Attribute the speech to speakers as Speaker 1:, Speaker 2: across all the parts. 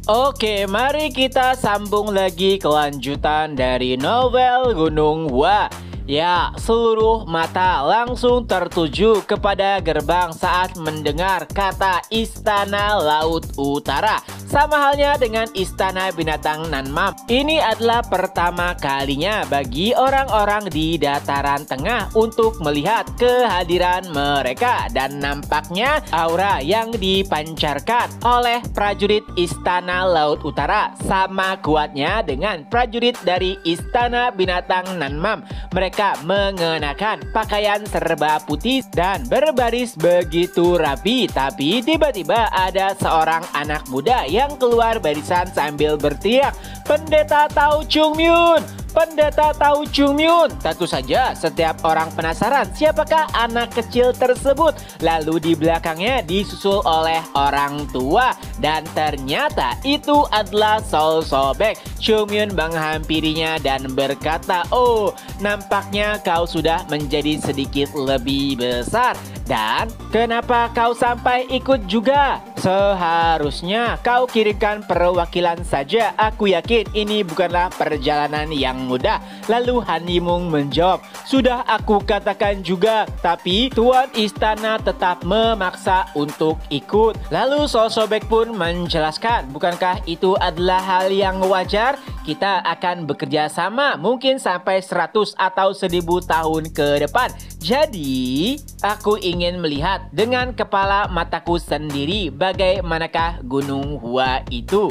Speaker 1: Oke, mari kita sambung lagi kelanjutan dari novel Gunung Hua. Ya, seluruh mata langsung tertuju kepada gerbang saat mendengar kata Istana Laut Utara. Sama halnya dengan Istana Binatang Nanmam. Ini adalah pertama kalinya bagi orang-orang di dataran tengah untuk melihat kehadiran mereka. Dan nampaknya aura yang dipancarkan oleh prajurit Istana Laut Utara sama kuatnya dengan prajurit dari Istana Binatang Nanmam. Mereka mengenakan pakaian serba putih dan berbaris begitu rapi. Tapi tiba-tiba ada seorang anak muda yang keluar barisan sambil berteriak, "Pendeta Tao Chungmyun! Pendeta Tao Chungmyun!" Tentu saja setiap orang penasaran siapakah anak kecil tersebut. Lalu di belakangnya disusul oleh orang tua. Dan ternyata itu adalah Sol Sobek. Chungmyun menghampirinya dan berkata, "Oh, nampaknya kau sudah menjadi sedikit lebih besar. Dan kenapa kau sampai ikut juga? Seharusnya kau kirimkan perwakilan saja. Aku yakin ini bukanlah perjalanan yang mudah." Lalu Han Yimong menjawab, "Sudah aku katakan juga, tapi Tuan Istana tetap memaksa untuk ikut." Lalu Sol Sobek pun menjelaskan, "Bukankah itu adalah hal yang wajar? Kita akan bekerja sama mungkin sampai 100 atau 1000 tahun ke depan. Jadi, aku ingin melihat dengan kepala mataku sendiri bagaimanakah Gunung Hua itu."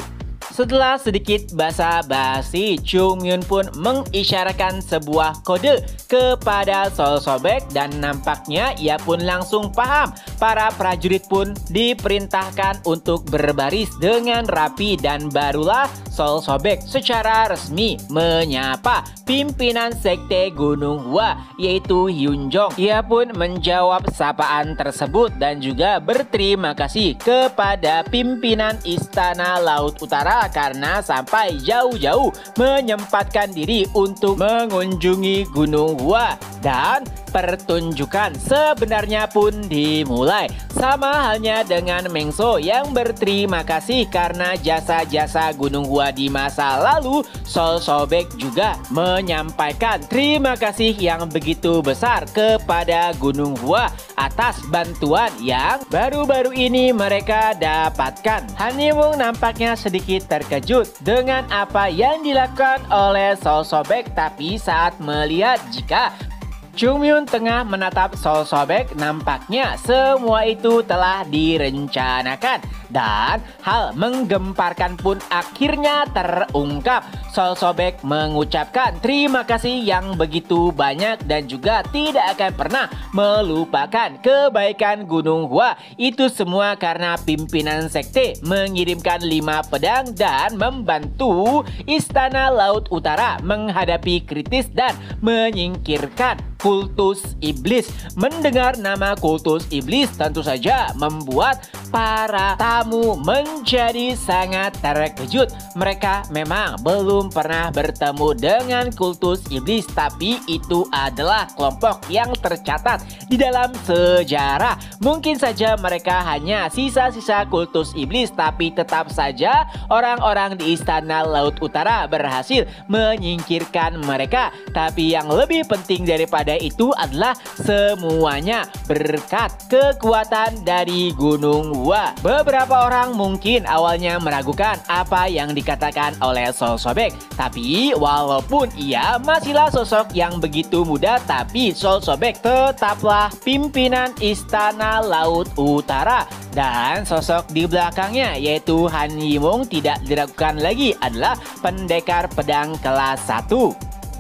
Speaker 1: Setelah sedikit basa-basi, Chungmyun pun mengisyaratkan sebuah kode kepada Sol Sobek dan nampaknya ia pun langsung paham. Para prajurit pun diperintahkan untuk berbaris dengan rapi dan barulah Sol Sobek secara resmi menyapa pimpinan sekte Gunung Hua yaitu Hyunjong. Ia pun menjawab sapaan tersebut dan juga berterima kasih kepada pimpinan Istana Laut Utara karena sampai jauh-jauh menyempatkan diri untuk mengunjungi Gunung Hua. Dan pertunjukan sebenarnya pun dimulai. Sama halnya dengan Mengso yang berterima kasih karena jasa-jasa Gunung Hua di masa lalu. Sol Sobek juga menyampaikan terima kasih yang begitu besar kepada Gunung Hua atas bantuan yang baru-baru ini mereka dapatkan. Han Yimong nampaknya sedikit terkejut dengan apa yang dilakukan oleh Sol Sobek, tapi saat melihat jika Chungmyun tengah menatap Sol Sobek, nampaknya semua itu telah direncanakan. Dan hal menggemparkan pun akhirnya terungkap. Sol Sobek mengucapkan terima kasih yang begitu banyak dan juga tidak akan pernah melupakan kebaikan Gunung Hua. Itu semua karena pimpinan sekte mengirimkan 5 pedang dan membantu Istana Laut Utara menghadapi kritis dan menyingkirkan kultus iblis. Mendengar nama kultus iblis tentu saja membuat para tamu menjadi sangat terkejut. Mereka memang belum pernah bertemu dengan kultus iblis, tapi itu adalah kelompok yang tercatat di dalam sejarah. Mungkin saja mereka hanya sisa-sisa kultus iblis, tapi tetap saja orang-orang di Istana Laut Utara berhasil menyingkirkan mereka. Tapi yang lebih penting daripada itu adalah semuanya berkat kekuatan dari Gunung Hua. Beberapa orang mungkin awalnya meragukan apa yang dikatakan oleh Sol Sobek, tapi walaupun ia masihlah sosok yang begitu muda, tapi Sol Sobek tetaplah pimpinan Istana Laut Utara. Dan sosok di belakangnya yaitu Han Yimong tidak diragukan lagi adalah pendekar pedang kelas 1.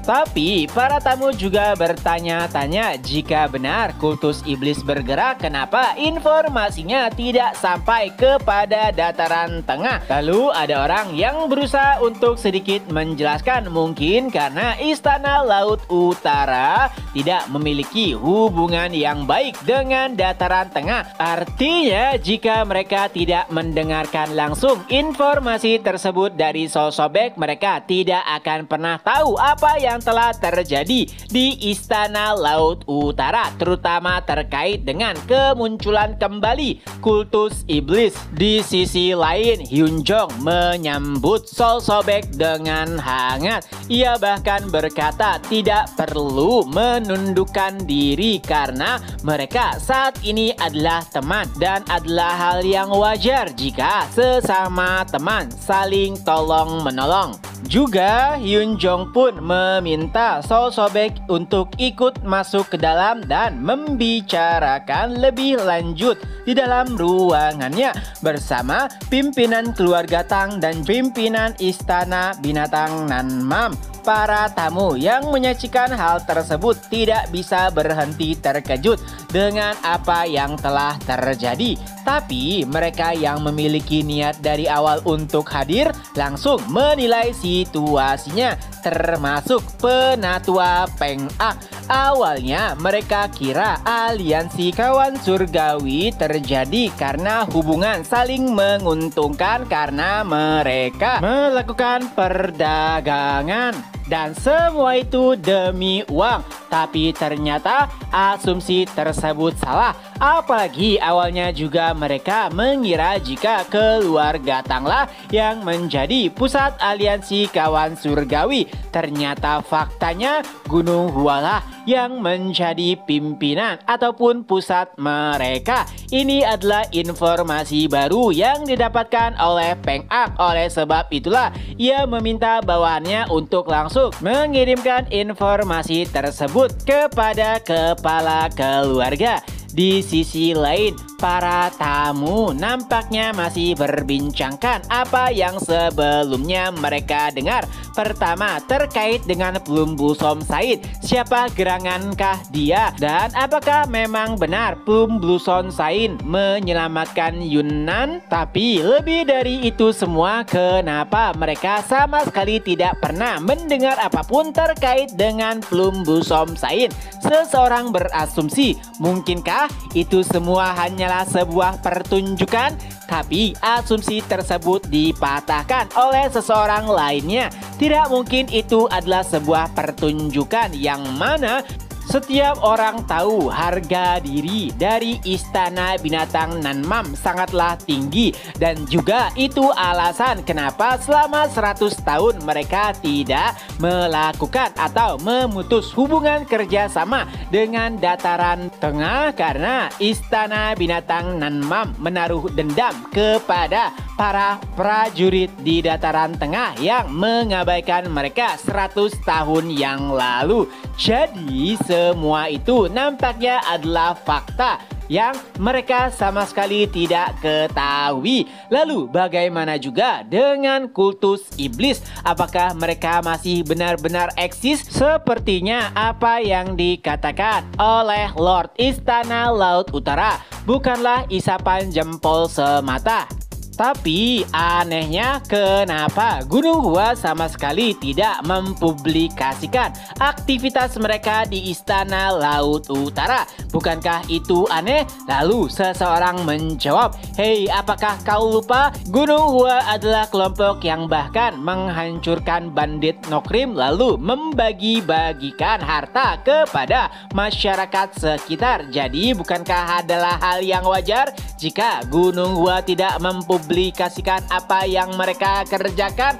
Speaker 1: Tapi para tamu juga bertanya-tanya, jika benar kultus iblis bergerak, kenapa informasinya tidak sampai kepada dataran tengah? Lalu ada orang yang berusaha untuk sedikit menjelaskan, mungkin karena Istana Laut Utara tidak memiliki hubungan yang baik dengan dataran tengah. Artinya jika mereka tidak mendengarkan langsung informasi tersebut dari Sol Sobek, mereka tidak akan pernah tahu apa yang yang telah terjadi di Istana Laut Utara, terutama terkait dengan kemunculan kembali kultus iblis. Di sisi lain, Hyunjong menyambut Sol Sobek dengan hangat. Ia bahkan berkata tidak perlu menundukkan diri karena mereka saat ini adalah teman dan adalah hal yang wajar jika sesama teman saling tolong-menolong. Juga Hyunjong pun meminta Sol Sobek untuk ikut masuk ke dalam dan membicarakan lebih lanjut di dalam ruangannya bersama pimpinan keluarga Tang dan pimpinan Istana Binatang Nanmam. Para tamu yang menyaksikan hal tersebut tidak bisa berhenti terkejut dengan apa yang telah terjadi. Tapi mereka yang memiliki niat dari awal untuk hadir langsung menilai situasinya, termasuk penatua Peng Ak. Awalnya mereka kira aliansi kawan surgawi terjadi karena hubungan saling menguntungkan karena mereka melakukan perdagangan. Dan semua itu demi uang. Tapi ternyata asumsi tersebut salah. Apalagi awalnya juga mereka mengira jika keluarga Tanglah yang menjadi pusat aliansi kawan surgawi. Ternyata faktanya Gunung Hualah yang menjadi pimpinan ataupun pusat mereka. Ini adalah informasi baru yang didapatkan oleh Peng Ak. Oleh sebab itulah ia meminta bawahannya untuk langsung mengirimkan informasi tersebut kepada kepala keluarga. Di sisi lain, para tamu nampaknya masih berbincangkan apa yang sebelumnya mereka dengar. Pertama, terkait dengan Plum Blossom Said. Siapa gerangankah dia? Dan apakah memang benar Plum Blossom Said menyelamatkan Yunnan? Tapi lebih dari itu semua, kenapa mereka sama sekali tidak pernah mendengar apapun terkait dengan Plum Blossom Said? Seseorang berasumsi, mungkinkah itu semua hanyalah sebuah pertunjukan? Tapi asumsi tersebut dipatahkan oleh seseorang lainnya. Tidak mungkin itu adalah sebuah pertunjukan yang mana setiap orang tahu harga diri dari Istana Binatang Nanmam sangatlah tinggi. Dan juga itu alasan kenapa selama 100 tahun mereka tidak melakukan atau memutus hubungan kerjasama dengan Dataran Tengah, karena Istana Binatang Nanmam menaruh dendam kepada para prajurit di Dataran Tengah yang mengabaikan mereka 100 tahun yang lalu. Jadi semua itu nampaknya adalah fakta yang mereka sama sekali tidak ketahui. Lalu bagaimana juga dengan kultus iblis? Apakah mereka masih benar-benar eksis sepertinya apa yang dikatakan oleh Lord Istana Laut Utara? Bukanlah isapan jempol semata. Tapi anehnya kenapa Gunung Hua sama sekali tidak mempublikasikan aktivitas mereka di Istana Laut Utara? Bukankah itu aneh? Lalu seseorang menjawab, "Hei, apakah kau lupa Gunung Hua adalah kelompok yang bahkan menghancurkan bandit Nokrim lalu membagi-bagikan harta kepada masyarakat sekitar? Jadi bukankah adalah hal yang wajar jika Gunung Hua tidak mempublikasikan apa yang mereka kerjakan?"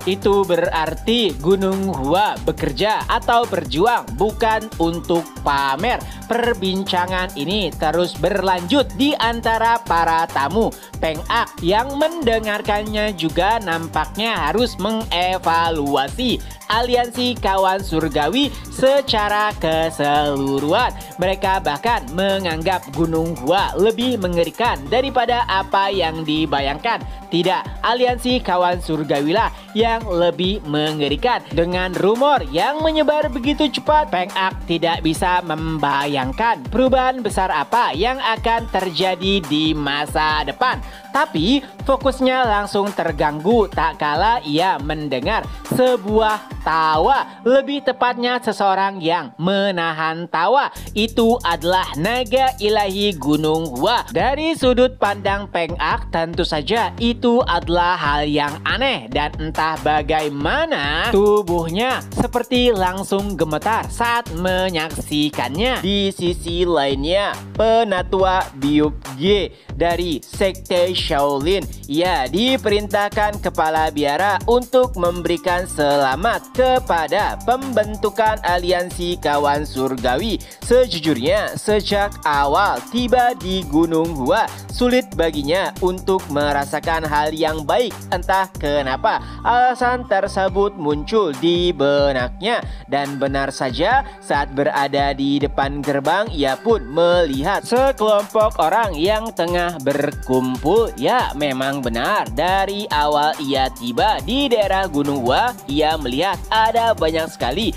Speaker 1: Itu berarti Gunung Hua bekerja atau berjuang bukan untuk pamer. Perbincangan ini terus berlanjut di antara para tamu. Peng Ak yang mendengarkannya juga nampaknya harus mengevaluasi aliansi kawan surgawi secara keseluruhan. Mereka bahkan menganggap Gunung Hua lebih mengerikan daripada apa yang dibayangkan. Tidak, aliansi kawan surgawilah yang lebih mengerikan. Dengan rumor yang menyebar begitu cepat, Peng Ak tidak bisa membayangkan perubahan besar apa yang akan terjadi di masa depan. Tapi fokusnya langsung terganggu tak kala ia mendengar sebuah tawa. Lebih tepatnya seseorang yang menahan tawa. Itu adalah naga ilahi Gunung Hua. Dari sudut pandang Peng Ak, tentu saja itu adalah hal yang aneh. Dan entah bagaimana tubuhnya seperti langsung gemetar saat menyaksikannya. Di sisi lainnya, Penatua Biub G dari Sekte Shaolin, ia diperintahkan kepala biara untuk memberikan selamat kepada pembentukan aliansi kawan surgawi. Sejujurnya, sejak awal tiba di Gunung Hua, sulit baginya untuk merasakan hal yang baik. Entah kenapa alasan tersebut muncul di benaknya. Dan benar saja, saat berada di depan gerbang, ia pun melihat sekelompok orang yang tengah berkumpul. Ya, memang benar, dari awal ia tiba di daerah Gunung Hua, ia melihat ada banyak sekali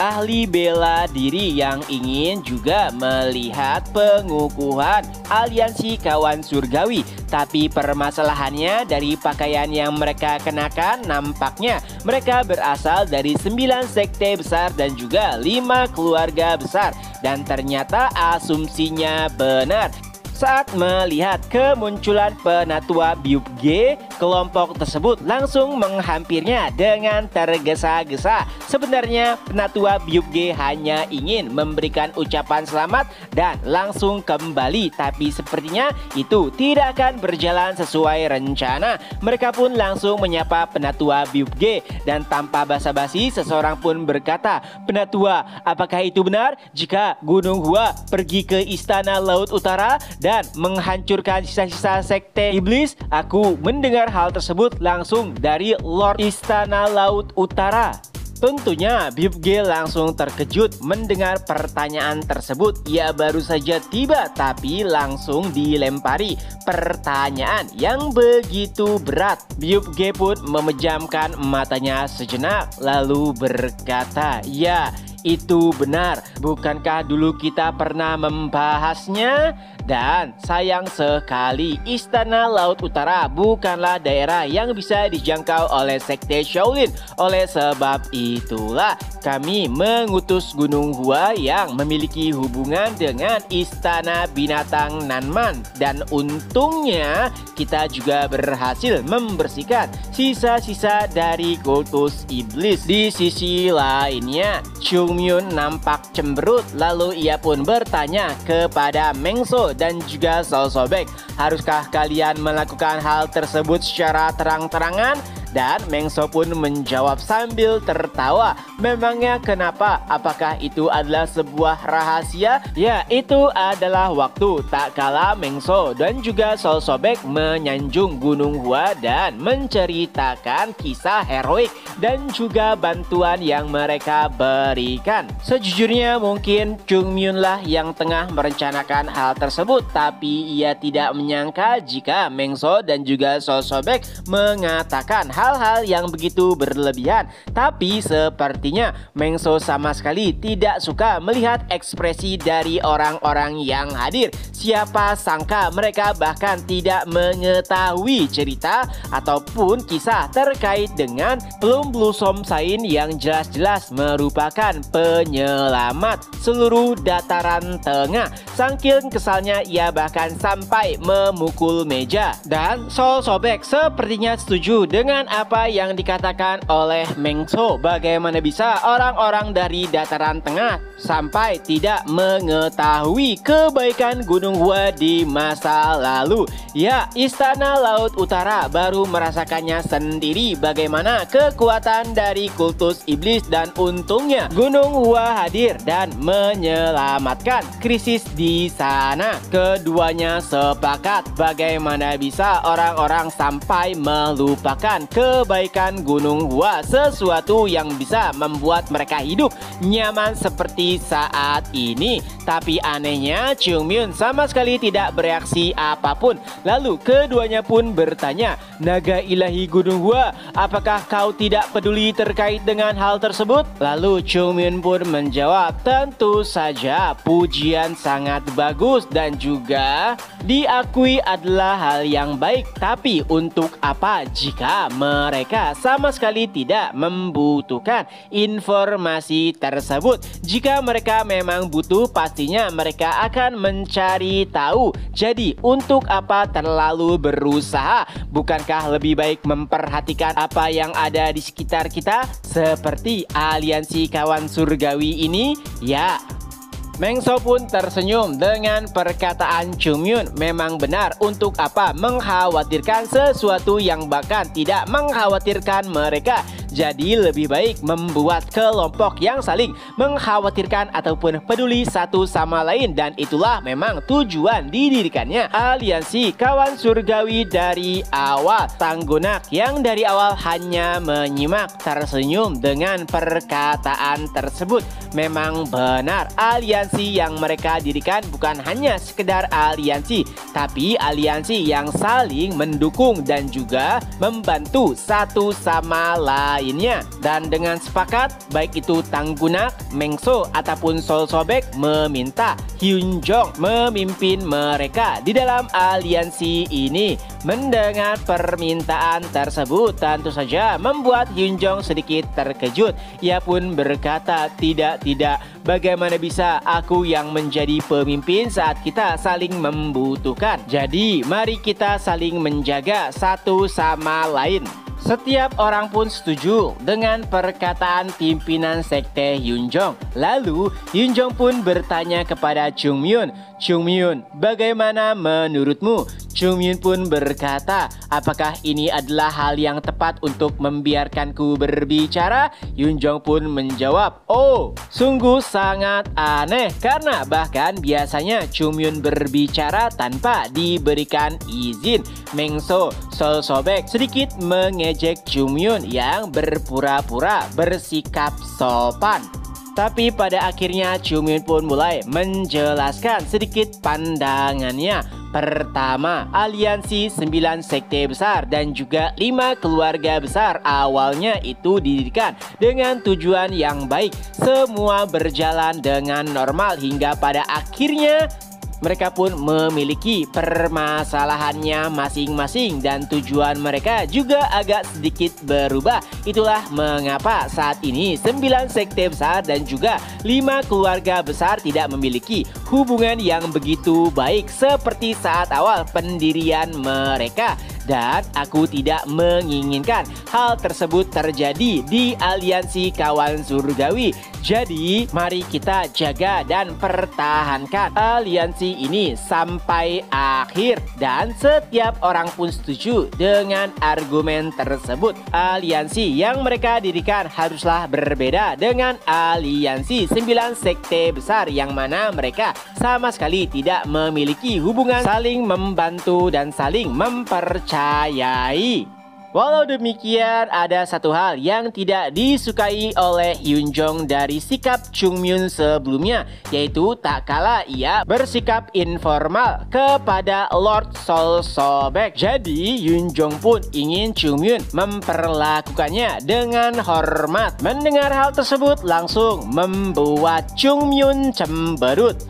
Speaker 1: ahli bela diri yang ingin juga melihat pengukuhan aliansi kawan surgawi. Tapi permasalahannya, dari pakaian yang mereka kenakan, nampaknya mereka berasal dari 9 sekte besar dan juga 5 keluarga besar. Dan ternyata asumsinya benar. Saat melihat kemunculan Penatua Biub G, kelompok tersebut langsung menghampirnya dengan tergesa-gesa. Sebenarnya Penatua Biub G hanya ingin memberikan ucapan selamat dan langsung kembali. Tapi sepertinya itu tidak akan berjalan sesuai rencana. Mereka pun langsung menyapa Penatua Biub G. Dan tanpa basa-basi, seseorang pun berkata, "Penatua, apakah itu benar jika Gunung Hua pergi ke Istana Laut Utara dan menghancurkan sisa-sisa sekte iblis?" Aku mendengar hal tersebut langsung dari Lord Istana Laut Utara. Tentunya Biub G langsung terkejut mendengar pertanyaan tersebut. Ia baru saja tiba tapi langsung dilempari pertanyaan yang begitu berat. Biub G pun memejamkan matanya sejenak lalu berkata, "Ya, itu benar. Bukankah dulu kita pernah membahasnya? Dan sayang sekali, Istana Laut Utara bukanlah daerah yang bisa dijangkau oleh Sekte Shaolin. Oleh sebab itulah kami mengutus Gunung Hua yang memiliki hubungan dengan Istana Binatang Nanman. Dan untungnya kita juga berhasil membersihkan sisa-sisa dari kultus iblis." Di sisi lainnya, Chung Myun nampak cemberut. Lalu ia pun bertanya kepada Mengso dan juga Sol Sobek, "Haruskah kalian melakukan hal tersebut secara terang-terangan?" Dan Mengso pun menjawab sambil tertawa, "Memangnya kenapa? Apakah itu adalah sebuah rahasia?" Ya, itu adalah waktu tak kala Mengso dan juga Sol Sobek menyanjung Gunung Hua dan menceritakan kisah heroik dan juga bantuan yang mereka berikan. Sejujurnya mungkin Chung Myun lah yang tengah merencanakan hal tersebut, tapi ia tidak menyangka jika Mengso dan juga Sol Sobek mengatakan hal-hal yang begitu berlebihan. Tapi sepertinya Mengso sama sekali tidak suka melihat ekspresi dari orang-orang yang hadir. Siapa sangka mereka bahkan tidak mengetahui cerita ataupun kisah terkait dengan Plum Blossom Saint yang jelas-jelas merupakan penyelamat seluruh dataran tengah. Saking kesalnya ia bahkan sampai memukul meja. Dan Sol Sobek sepertinya setuju dengan apa yang dikatakan oleh Mengso. Bagaimana bisa orang-orang dari dataran tengah sampai tidak mengetahui kebaikan Gunung Hua di masa lalu? Ya, Istana Laut Utara baru merasakannya sendiri bagaimana kekuatan dari kultus iblis. Dan untungnya Gunung Hua hadir dan menyelamatkan krisis di sana. Keduanya sepakat bagaimana bisa orang-orang sampai melupakan kebaikan Gunung Hua, sesuatu yang bisa membuat mereka hidup nyaman seperti saat ini. Tapi anehnya Chungmyun sama sekali tidak bereaksi apapun. Lalu keduanya pun bertanya, "Naga ilahi Gunung Hua, apakah kau tidak peduli terkait dengan hal tersebut?" Lalu Chungmyun pun menjawab, "Tentu saja, pujian sangat bagus dan juga diakui adalah hal yang baik. Tapi untuk apa jika mereka sama sekali tidak membutuhkan informasi tersebut? Jika mereka memang butuh, pastinya mereka akan mencari tahu. Jadi untuk apa terlalu berusaha? Bukankah lebih baik memperhatikan apa yang ada di sekitar kita seperti aliansi kawan surgawi ini?" Ya, Mengso pun tersenyum dengan perkataan Chungmyun. Memang benar, untuk apa mengkhawatirkan sesuatu yang bahkan tidak mengkhawatirkan mereka. Jadi lebih baik membuat kelompok yang saling mengkhawatirkan ataupun peduli satu sama lain. Dan itulah memang tujuan didirikannya aliansi kawan surgawi dari awal. Tanggunak yang dari awal hanya menyimak tersenyum dengan perkataan tersebut. Memang benar, aliansi yang mereka dirikan bukan hanya sekedar aliansi, tapi aliansi yang saling mendukung dan juga membantu satu sama lainnya. Dan dengan sepakat, baik itu Tanggunak, Mengso ataupun Sol Sobek meminta Hyunjong memimpin mereka di dalam aliansi ini. Mendengar permintaan tersebut tentu saja membuat Hyunjong sedikit terkejut. Ia pun berkata, tidak, bagaimana bisa aku yang menjadi pemimpin saat kita saling membutuhkan? Jadi mari kita saling menjaga satu sama lain. Setiap orang pun setuju dengan perkataan pimpinan sekte Hyunjong. Lalu Hyunjong pun bertanya kepada Chungmyun, "Chungmyun, bagaimana menurutmu?" Chungmyun pun berkata, "Apakah ini adalah hal yang tepat untuk membiarkanku berbicara?" Hyunjong pun menjawab, "Oh, sungguh sangat aneh, karena bahkan biasanya Chungmyun berbicara tanpa diberikan izin." Mengso Sol Sobek sedikit mengejek Chungmyun yang berpura-pura bersikap sopan. Tapi pada akhirnya Chungmyun pun mulai menjelaskan sedikit pandangannya. Pertama, aliansi 9 sekte besar dan juga 5 keluarga besar awalnya itu didirikan dengan tujuan yang baik. Semua berjalan dengan normal hingga pada akhirnya mereka pun memiliki permasalahannya masing-masing dan tujuan mereka juga agak sedikit berubah. Itulah mengapa saat ini 9 sekte besar dan juga 5 keluarga besar tidak memiliki hubungan yang begitu baik seperti saat awal pendirian mereka. Dan aku tidak menginginkan hal tersebut terjadi di aliansi kawan surgawi. Jadi mari kita jaga dan pertahankan aliansi ini sampai akhir. Dan setiap orang pun setuju dengan argumen tersebut. Aliansi yang mereka dirikan haruslah berbeda dengan aliansi 9 sekte besar yang mana mereka sama sekali tidak memiliki hubungan saling membantu dan saling mempercayai. Walau demikian, ada satu hal yang tidak disukai oleh Hyunjong dari sikap Chungmyun sebelumnya, yaitu tak kala ia bersikap informal kepada Lord Sol Sobek. Jadi Hyunjong pun ingin Chungmyun memperlakukannya dengan hormat. Mendengar hal tersebut langsung membuat Chungmyun cemberut.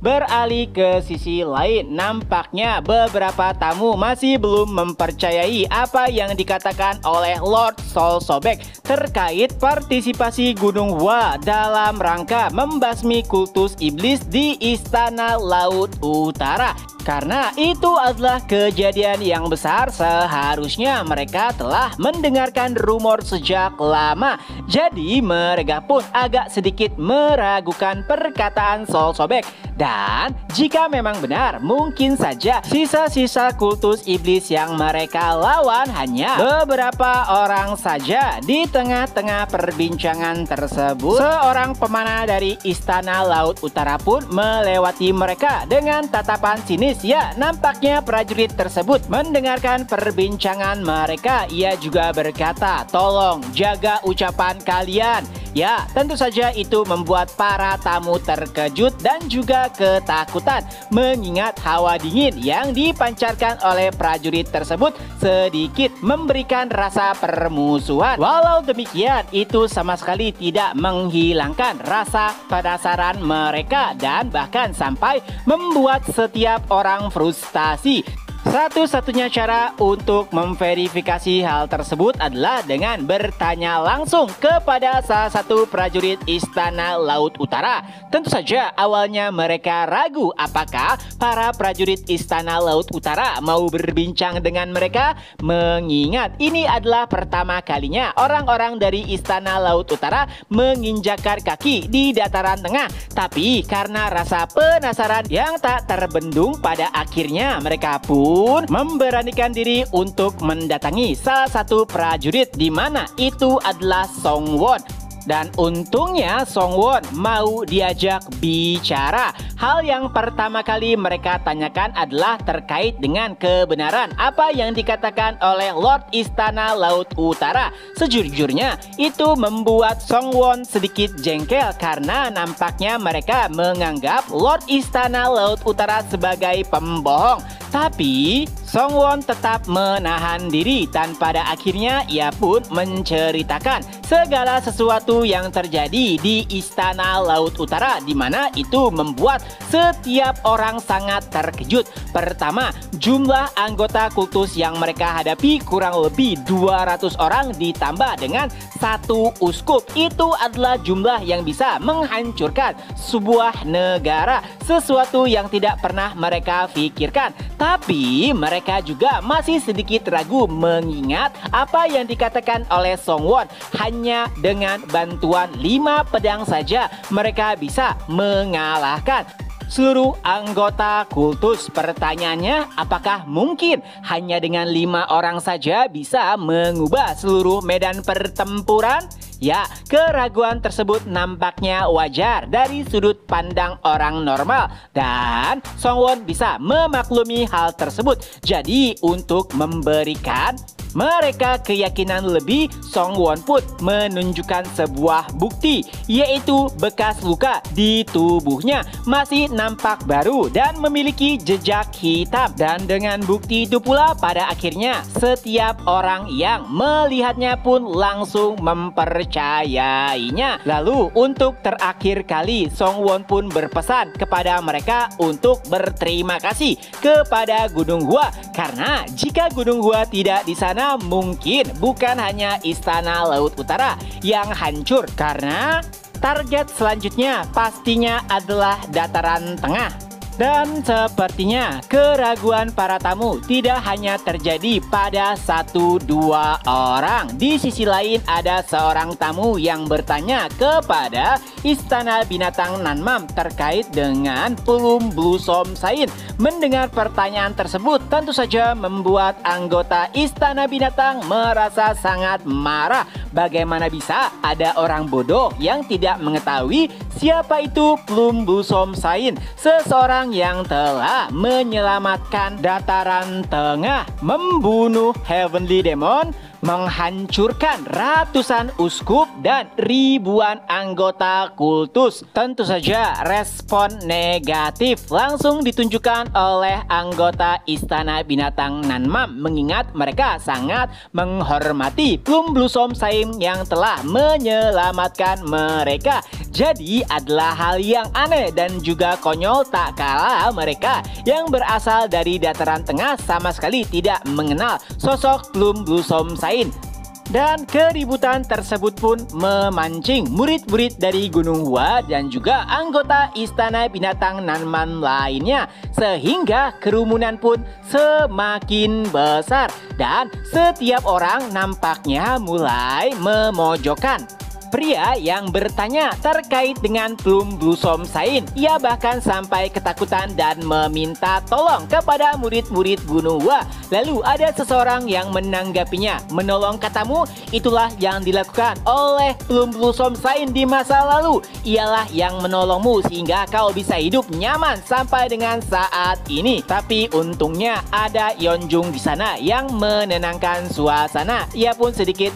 Speaker 1: Beralih ke sisi lain, nampaknya beberapa tamu masih belum mempercayai apa yang dikatakan oleh Lord Sol Sobek terkait partisipasi Gunung Hua dalam rangka membasmi kultus iblis di Istana Laut Utara. Karena itu adalah kejadian yang besar, seharusnya mereka telah mendengarkan rumor sejak lama. Jadi mereka pun agak sedikit meragukan perkataan Sol Sobek. Dan jika memang benar, mungkin saja sisa-sisa kultus iblis yang mereka lawan hanya beberapa orang saja. tengah-tengah perbincangan tersebut, seorang pemanah dari Istana Laut Utara pun melewati mereka dengan tatapan sinis. Ya, nampaknya prajurit tersebut mendengarkan perbincangan mereka. Ia juga berkata, "Tolong jaga ucapan kalian." Ya, tentu saja itu membuat para tamu terkejut dan juga ketakutan mengingat hawa dingin yang dipancarkan oleh prajurit tersebut sedikit memberikan rasa permusuhan. Walau demikian, itu sama sekali tidak menghilangkan rasa penasaran mereka dan bahkan sampai membuat setiap orang frustasi. Satu-satunya cara untuk memverifikasi hal tersebut adalah dengan bertanya langsung kepada salah satu prajurit Istana Laut Utara. Tentu saja awalnya mereka ragu apakah para prajurit Istana Laut Utara mau berbincang dengan mereka, mengingat ini adalah pertama kalinya orang-orang dari Istana Laut Utara menginjakkan kaki di dataran tengah. Tapi karena rasa penasaran yang tak terbendung, pada akhirnya mereka pun memberanikan diri untuk mendatangi salah satu prajurit, di mana itu adalah Song Won. Dan untungnya Song Won mau diajak bicara. Hal yang pertama kali mereka tanyakan adalah terkait dengan kebenaran apa yang dikatakan oleh Lord Istana Laut Utara. Sejujurnya itu membuat Song Won sedikit jengkel karena nampaknya mereka menganggap Lord Istana Laut Utara sebagai pembohong. Tapi Song Won tetap menahan diri dan pada akhirnya ia pun menceritakan segala sesuatu yang terjadi di Istana Laut Utara, di mana itu membuat setiap orang sangat terkejut. Pertama, jumlah anggota kultus yang mereka hadapi kurang lebih 200 orang ditambah dengan satu uskup. Itu adalah jumlah yang bisa menghancurkan sebuah negara, sesuatu yang tidak pernah mereka pikirkan. Tapi mereka juga masih sedikit ragu mengingat apa yang dikatakan oleh Song Won, hanya dengan bantuan 5 pedang saja mereka bisa mengalahkan seluruh anggota kultus. Pertanyaannya, apakah mungkin hanya dengan 5 orang saja bisa mengubah seluruh medan pertempuran? Ya, keraguan tersebut nampaknya wajar dari sudut pandang orang normal dan Song Won bisa memaklumi hal tersebut. Jadi untuk memberikan mereka keyakinan lebih, Song Won pun menunjukkan sebuah bukti, yaitu bekas luka di tubuhnya masih nampak baru dan memiliki jejak hitam. Dan dengan bukti itu pula pada akhirnya setiap orang yang melihatnya pun langsung mempercayainya. Lalu untuk terakhir kali Song Won pun berpesan kepada mereka untuk berterima kasih kepada Gunung Hua, karena jika Gunung Hua tidak di sana mungkin bukan hanya Istana Laut Utara yang hancur, karena target selanjutnya pastinya adalah dataran tengah. Dan sepertinya keraguan para tamu tidak hanya terjadi pada 1-2 orang. Di sisi lain ada seorang tamu yang bertanya kepada Istana Binatang Nanmam terkait dengan Plum Blossom Saint. Mendengar pertanyaan tersebut tentu saja membuat anggota Istana Binatang merasa sangat marah. Bagaimana bisa ada orang bodoh yang tidak mengetahui siapa itu Plum Blossom Saint, seseorang yang telah menyelamatkan dataran tengah, membunuh Heavenly Demon, menghancurkan ratusan uskup dan ribuan anggota kultus. Tentu saja respon negatif langsung ditunjukkan oleh anggota Istana Binatang Nanmam, mengingat mereka sangat menghormati Plum Blossom Saint yang telah menyelamatkan mereka. Jadi adalah hal yang aneh dan juga konyol tak kalah mereka yang berasal dari dataran tengah sama sekali tidak mengenal sosok Plum Blossom Saint. Dan keributan tersebut pun memancing murid-murid dari Gunung Hua dan juga anggota Istana Binatang Nanman lainnya, sehingga kerumunan pun semakin besar dan setiap orang nampaknya mulai memojokkan pria yang bertanya terkait dengan Plum Blossom Sign. Ia bahkan sampai ketakutan dan meminta tolong kepada murid-murid Gunung Hua. Lalu ada seseorang yang menanggapinya, menolong katamu, itulah yang dilakukan oleh Plum Blossom Sign di masa lalu. Ialah yang menolongmu sehingga kau bisa hidup nyaman sampai dengan saat ini. Tapi untungnya ada Yeonjung di sana yang menenangkan suasana. Ia pun sedikit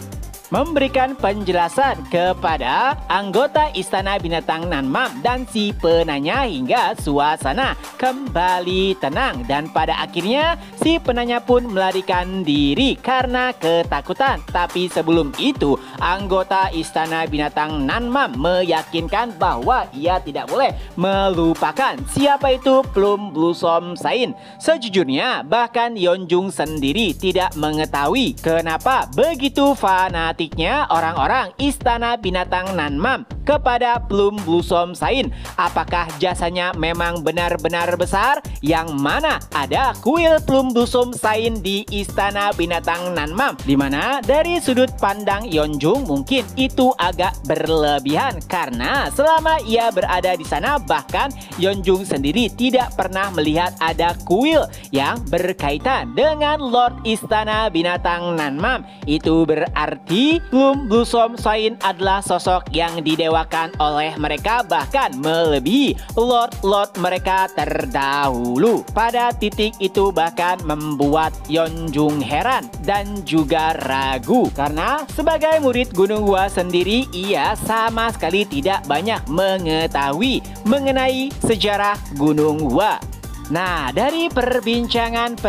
Speaker 1: memberikan penjelasan kepada anggota Istana Binatang Nanmam dan si penanya hingga suasana kembali tenang. Dan pada akhirnya si penanya pun melarikan diri karena ketakutan. Tapi sebelum itu anggota Istana Binatang Nanmam meyakinkan bahwa ia tidak boleh melupakan siapa itu Plum Blossom Sign. Sejujurnya bahkan Yeonjung sendiri tidak mengetahui kenapa begitu fanatik orang-orang Istana Binatang Nanmam kepada Plum Blossom Sign. Apakah jasanya memang benar-benar besar? Yang mana ada kuil Plum Blossom Sign di Istana Binatang Nanmam, dimana dari sudut pandang Yeonjung mungkin itu agak berlebihan karena selama ia berada di sana bahkan Yeonjung sendiri tidak pernah melihat ada kuil yang berkaitan dengan Lord Istana Binatang Nanmam. Itu berarti Plum Blossom Sign adalah sosok yang didewakan oleh mereka, bahkan melebihi lord-lord mereka terdahulu. Pada titik itu bahkan membuat Yeonjung heran dan juga ragu karena sebagai murid Gunung Hua sendiri ia sama sekali tidak banyak mengetahui mengenai sejarah Gunung Hua. Nah, dari perbincangan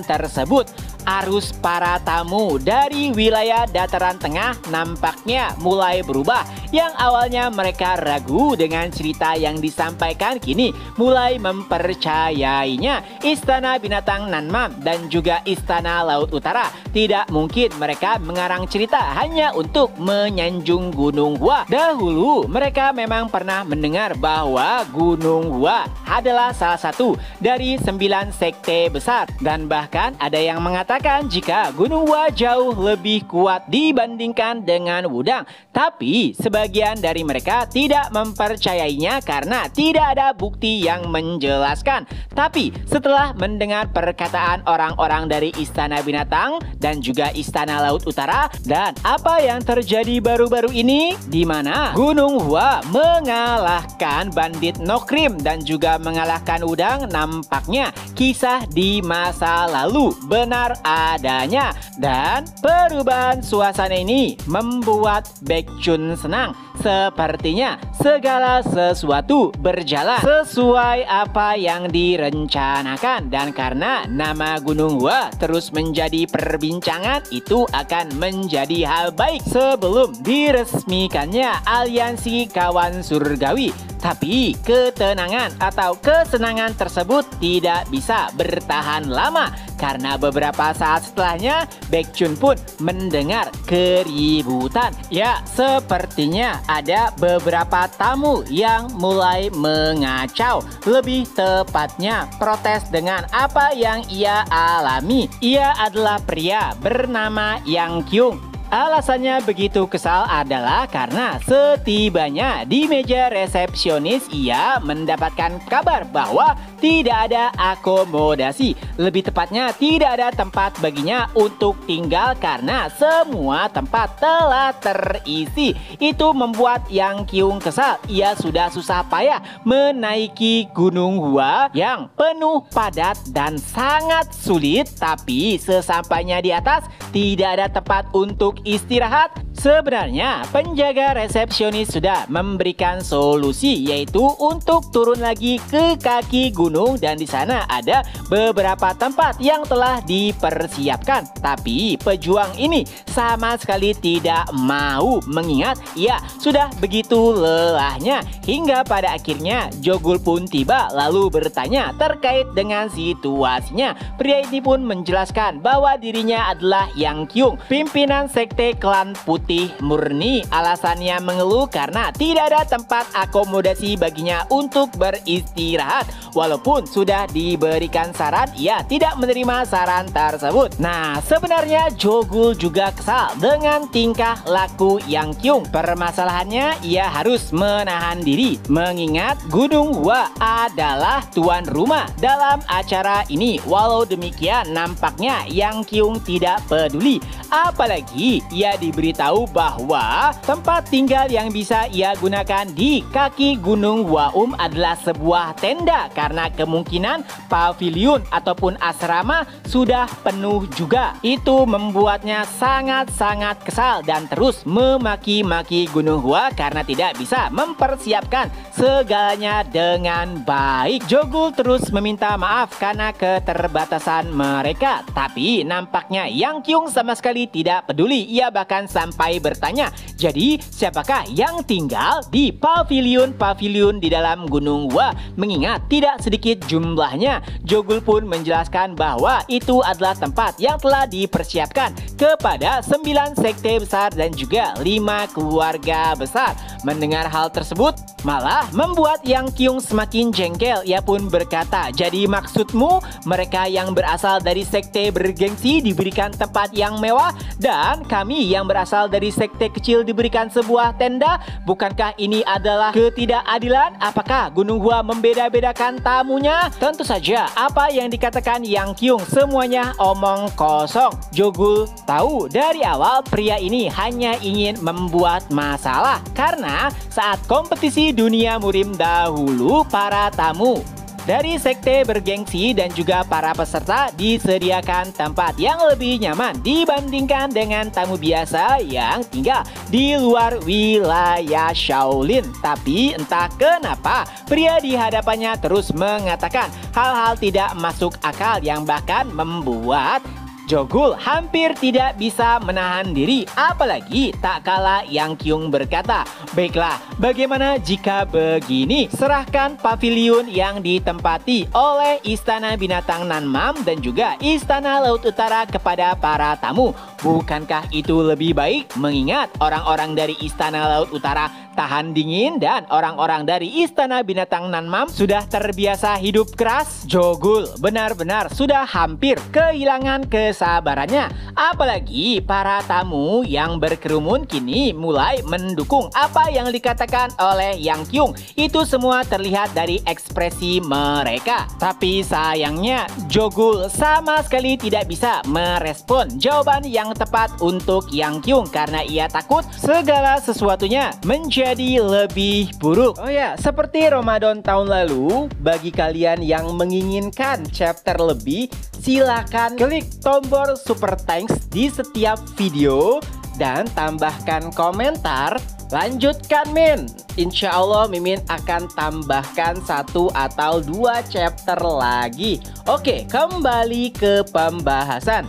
Speaker 1: tersebut, arus para tamu dari wilayah dataran tengah nampaknya mulai berubah. Yang awalnya mereka ragu dengan cerita yang disampaikan, kini mulai mempercayainya. Istana Binatang Nanmam dan juga Istana Laut Utara tidak mungkin mereka mengarang cerita hanya untuk menyanjung Gunung Hua. Dahulu mereka memang pernah mendengar bahwa Gunung Hua adalah salah satu dari 9 sekte besar, dan bahkan ada yang mengatakan jika Gunung Hua jauh lebih kuat dibandingkan dengan Wudang. Tapi sebagian dari mereka tidak mempercayainya karena tidak ada bukti yang menjelaskan. Tapi setelah mendengar perkataan orang-orang dari Istana Binatang dan juga Istana Laut Utara dan apa yang terjadi baru-baru ini, di mana Gunung Hua mengalahkan bandit Nokrim dan juga mengalahkan Wudang, nampaknya kisah di masa lalu benar adanya. Dan perubahan suasana ini membuat Baekjun senang. Sepertinya segala sesuatu berjalan sesuai apa yang direncanakan, dan karena nama Gunung Hua terus menjadi perbincangan, itu akan menjadi hal baik sebelum diresmikannya aliansi kawan surgawi. Tapi ketenangan atau kesenangan tersebut tidak bisa bertahan lama karena beberapa saat setelahnya Baekjun pun mendengar keributan. Ya, sepertinya ada beberapa tamu yang mulai mengacau, lebih tepatnya protes dengan apa yang ia alami. Ia adalah pria bernama Yang Kyung. Alasannya begitu kesal adalah karena setibanya di meja resepsionis ia mendapatkan kabar bahwa tidak ada akomodasi. Lebih tepatnya tidak ada tempat baginya untuk tinggal karena semua tempat telah terisi. Itu membuat Yang Kyung kesal. Ia sudah susah payah menaiki Gunung Hua yang penuh padat dan sangat sulit, tapi sesampainya di atas tidak ada tempat untuk istirahat. Sebenarnya penjaga resepsionis sudah memberikan solusi, yaitu untuk turun lagi ke kaki gunung, dan di sana ada beberapa tempat yang telah dipersiapkan. Tapi pejuang ini sama sekali tidak mau, mengingat ia sudah begitu lelahnya. Hingga pada akhirnya Jogul pun tiba lalu bertanya terkait dengan situasinya. Pria ini pun menjelaskan bahwa dirinya adalah Yang Kyung, pimpinan sekte klan Putih putih murni. Alasannya mengeluh karena tidak ada tempat akomodasi baginya untuk beristirahat. Walaupun sudah diberikan saran, ia tidak menerima saran tersebut. Nah, sebenarnya Jogul juga kesal dengan tingkah laku Yang Kyung. Permasalahannya, ia harus menahan diri mengingat Gunung Hua adalah tuan rumah dalam acara ini. Walau demikian, nampaknya Yang Kyung tidak peduli. Apalagi ia diberitahu bahwa tempat tinggal yang bisa ia gunakan di kaki Gunung Waum adalah sebuah tenda karena kemungkinan pavilion ataupun asrama sudah penuh juga. Itu membuatnya sangat-sangat kesal dan terus memaki-maki Gunung Hua karena tidak bisa mempersiapkan segalanya dengan baik. Jogul terus meminta maaf karena keterbatasan mereka, tapi nampaknya Yang Kyung sama sekali tidak peduli. Ia bahkan sampai bertanya, jadi siapakah yang tinggal di pavilion-pavilion di dalam Gunung Hua? Mengingat tidak sedikit jumlahnya. Jogul pun menjelaskan bahwa itu adalah tempat yang telah dipersiapkan kepada 9 sekte besar dan juga 5 keluarga besar. Mendengar hal tersebut malah membuat Yang Kyung semakin jengkel. Ia pun berkata, jadi maksudmu mereka yang berasal dari sekte bergengsi diberikan tempat yang mewah dan kami yang berasal dari sekte kecil diberikan sebuah tenda? Bukankah ini adalah ketidakadilan? Apakah Gunung Hua membeda-bedakan tamunya? Tentu saja apa yang dikatakan Yang Kyung semuanya omong kosong. Jogul tahu dari awal pria ini hanya ingin membuat masalah karena saat kompetisi dunia murim dahulu para tamu dari sekte bergengsi dan juga para peserta disediakan tempat yang lebih nyaman dibandingkan dengan tamu biasa yang tinggal di luar wilayah Shaolin. Tapi entah kenapa pria di hadapannya terus mengatakan hal-hal tidak masuk akal yang bahkan membuat Jogul hampir tidak bisa menahan diri. Apalagi tak kala Yang Kyung berkata, baiklah, bagaimana jika begini? Serahkan pavilion yang ditempati oleh Istana Binatang Nanmam dan juga Istana Laut Utara kepada para tamu. Bukankah itu lebih baik? Mengingat orang-orang dari Istana Laut Utara tahan dingin dan orang-orang dari Istana Binatang Nanmam sudah terbiasa hidup keras. Jogul benar-benar sudah hampir kehilangan kesabarannya. Apalagi para tamu yang berkerumun kini mulai mendukung apa yang dikatakan oleh Yang Kyung. Itu semua terlihat dari ekspresi mereka. Tapi sayangnya Jogul sama sekali tidak bisa merespon jawaban yang tepat untuk Yang Kyung karena ia takut segala sesuatunya menjadi lebih buruk. Oh ya, seperti Ramadan tahun lalu, bagi kalian yang menginginkan chapter lebih, silakan klik tombol super thanks di setiap video dan tambahkan komentar. Lanjutkan Min. Insya Allah Mimin akan tambahkan 1 atau 2 chapter lagi. Oke, kembali ke pembahasan.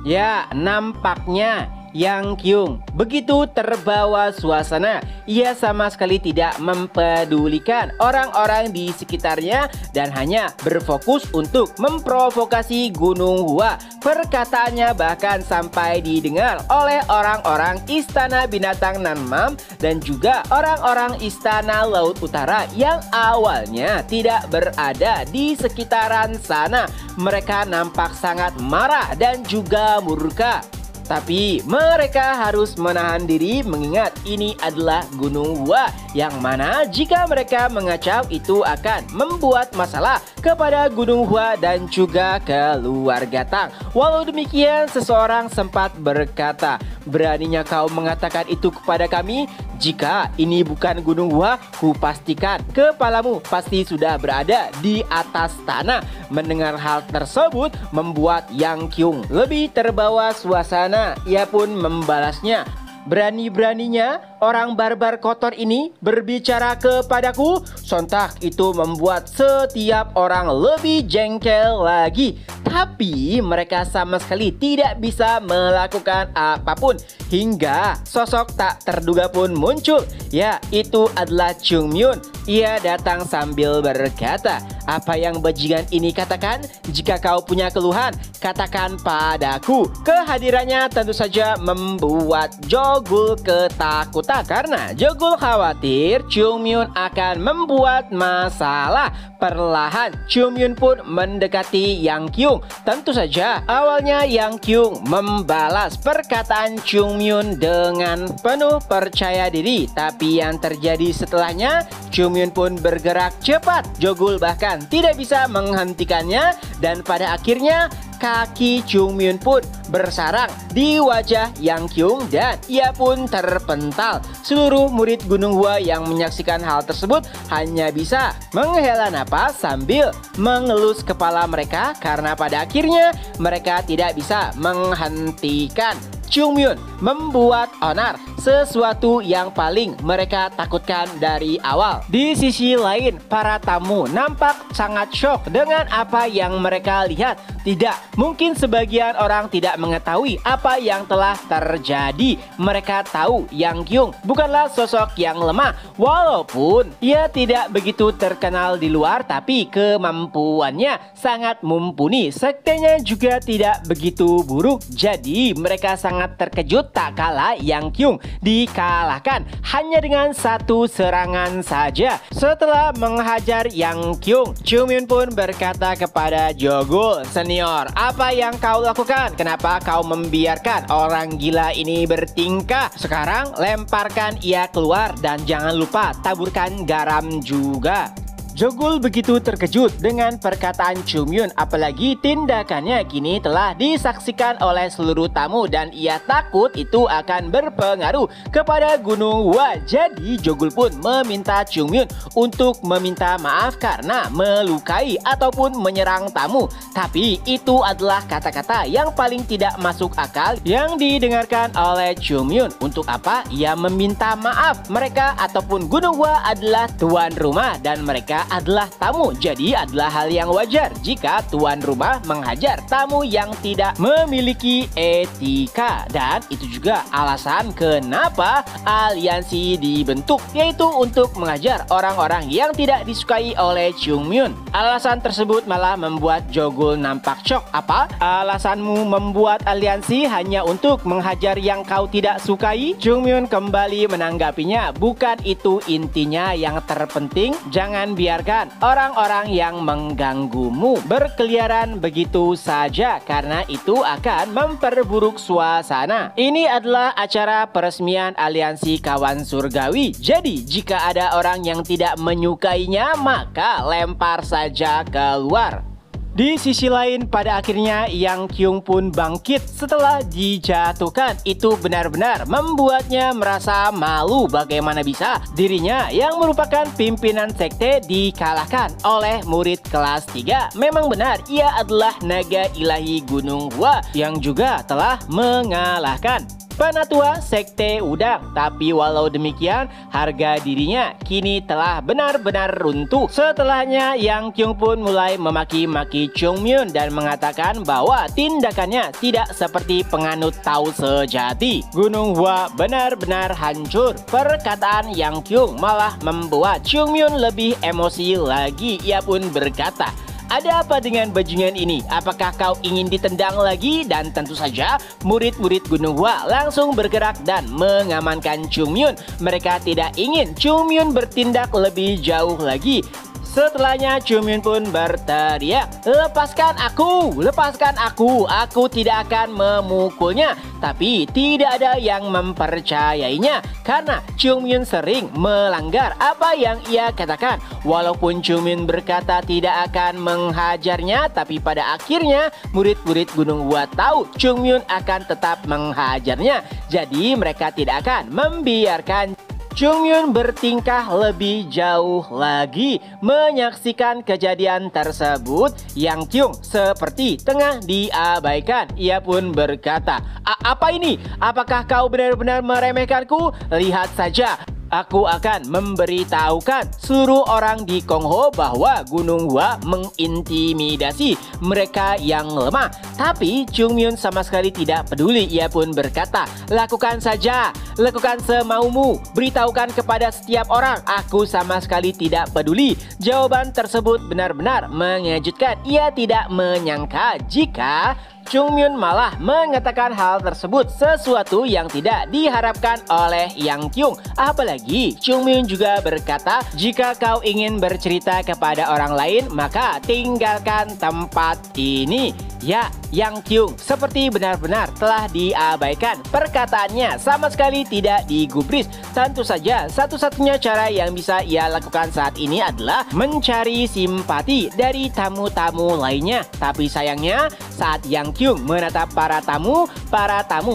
Speaker 1: Ya, nampaknya Yang Kyung begitu terbawa suasana. Ia sama sekali tidak mempedulikan orang-orang di sekitarnya dan hanya berfokus untuk memprovokasi Gunung Hua. Perkataannya bahkan sampai didengar oleh orang-orang Istana Binatang Nanmam dan juga orang-orang Istana Laut Utara yang awalnya tidak berada di sekitaran sana. Mereka nampak sangat marah dan juga murka. Tapi mereka harus menahan diri mengingat ini adalah Gunung Hua yang mana jika mereka mengacau itu akan membuat masalah kepada Gunung Hua dan juga keluarga Tang. Walau demikian, seseorang sempat berkata, beraninya kau mengatakan itu kepada kami? Jika ini bukan Gunung Hua, kupastikan kepalamu pasti sudah berada di atas tanah. Mendengar hal tersebut membuat Yang Kyung lebih terbawa suasana. Ia pun membalasnya, berani-beraninya orang barbar kotor ini berbicara kepadaku. Sontak itu membuat setiap orang lebih jengkel lagi. Tapi mereka sama sekali tidak bisa melakukan apapun hingga sosok tak terduga pun muncul. Ya, itu adalah Chung Myun. Ia datang sambil berkata, Apa yang bajingan ini katakan? Jika kau punya keluhan, katakan padaku. Kehadirannya tentu saja membuat Jogul ketakutan karena Jogul khawatir Chungmyun akan membuat masalah. Perlahan Chungmyun pun mendekati Yang Kyung. Tentu saja awalnya Yang Kyung membalas perkataan Chungmyun dengan penuh percaya diri, tapi yang terjadi setelahnya Chungmyun pun bergerak cepat. Jogul bahkan tidak bisa menghentikannya dan pada akhirnya kaki Chungmyun pun bersarang di wajah Yang Kyung dan ia pun terpental. Seluruh murid Gunung Hua yang menyaksikan hal tersebut hanya bisa menghela napas sambil mengelus kepala mereka karena pada akhirnya mereka tidak bisa menghentikan Chungmyun membuat onar, sesuatu yang paling mereka takutkan dari awal. Di sisi lain, para tamu nampak sangat shock dengan apa yang mereka lihat. Tidak, mungkin sebagian orang tidak mengetahui apa yang telah terjadi. Mereka tahu Yang Kyung bukanlah sosok yang lemah. Walaupun ia tidak begitu terkenal di luar, tapi kemampuannya sangat mumpuni. Sektenya juga tidak begitu buruk. Jadi mereka sangat terkejut tak kala Yang Kyung dikalahkan hanya dengan satu serangan saja. Setelah menghajar Yang Kyung, Chungmyun pun berkata kepada Jogul, "Senior, apa yang kau lakukan? Kenapa kau membiarkan orang gila ini bertingkah? Sekarang lemparkan ia keluar dan jangan lupa taburkan garam juga." Jogul begitu terkejut dengan perkataan Chungmyun, apalagi tindakannya kini telah disaksikan oleh seluruh tamu dan ia takut itu akan berpengaruh kepada Gunung Hua. Jadi Jogul pun meminta Chungmyun untuk meminta maaf karena melukai ataupun menyerang tamu. Tapi itu adalah kata-kata yang paling tidak masuk akal yang didengarkan oleh Chungmyun. Untuk apa ia meminta maaf? Mereka ataupun Gunung Hua adalah tuan rumah dan mereka adalah tamu. Jadi adalah hal yang wajar jika tuan rumah menghajar tamu yang tidak memiliki etika. Dan itu juga alasan kenapa aliansi dibentuk, yaitu untuk menghajar orang-orang yang tidak disukai oleh Chungmyun. Alasan tersebut malah membuat Jogul nampak shock. Apa? Alasanmu membuat aliansi hanya untuk menghajar yang kau tidak sukai? Chungmyun kembali menanggapinya, bukan itu intinya yang terpenting. Jangan biarkan orang-orang yang mengganggumu berkeliaran begitu saja karena itu akan memperburuk suasana. Ini adalah acara peresmian aliansi kawan surgawi. Jadi jika ada orang yang tidak menyukainya, maka lempar saja keluar. Di sisi lain, pada akhirnya Yang Kyung pun bangkit setelah dijatuhkan. Itu benar-benar membuatnya merasa malu. Bagaimana bisa dirinya yang merupakan pimpinan sekte dikalahkan oleh murid kelas 3. Memang benar, ia adalah naga ilahi Gunung Hua yang juga telah mengalahkan Penatua Sekte Udang. Tapi walau demikian, harga dirinya kini telah benar-benar runtuh. Setelahnya, Yang Kyung pun mulai memaki-maki Chungmyun dan mengatakan bahwa tindakannya tidak seperti penganut Tao sejati. Gunung Hua benar-benar hancur. Perkataan Yang Kyung malah membuat Chungmyun lebih emosi lagi. Ia pun berkata, "Ada apa dengan bajingan ini? Apakah kau ingin ditendang lagi?" Dan tentu saja murid-murid Gunung Hua langsung bergerak dan mengamankan Chungmyun. Mereka tidak ingin Chungmyun bertindak lebih jauh lagi. Setelahnya Chungmyun pun berteriak, "Lepaskan aku! Lepaskan aku! Aku tidak akan memukulnya." Tapi tidak ada yang mempercayainya karena Chungmyun sering melanggar apa yang ia katakan. Walaupun Chungmyun berkata tidak akan menghajarnya, tapi pada akhirnya murid-murid Gunung Hua tahu Chungmyun akan tetap menghajarnya. Jadi mereka tidak akan membiarkan Chungmyun bertingkah lebih jauh lagi. Menyaksikan kejadian tersebut, Yang Kyung seperti tengah diabaikan. Ia pun berkata, "Apa ini? Apakah kau benar-benar meremehkanku? Lihat saja. Aku akan memberitahukan seluruh orang di Kongho bahwa Gunung Hua mengintimidasi mereka yang lemah." Tapi Chungmyun sama sekali tidak peduli. Ia pun berkata, "Lakukan saja. Lakukan semaumu, beritahukan kepada setiap orang, aku sama sekali tidak peduli. Jawaban tersebut benar-benar mengejutkan. Ia tidak menyangka jika Chungmyun malah mengatakan hal tersebut, sesuatu yang tidak diharapkan oleh Yang Kyung. Apalagi Chungmyun juga berkata, jika kau ingin bercerita kepada orang lain, maka tinggalkan tempat ini. Ya, Yang Kyung seperti benar-benar telah diabaikan. Perkataannya sama sekali tidak digubris. Tentu saja satu-satunya cara yang bisa ia lakukan saat ini adalah mencari simpati dari tamu-tamu lainnya. Tapi sayangnya saat Yang Kyung menatap para tamu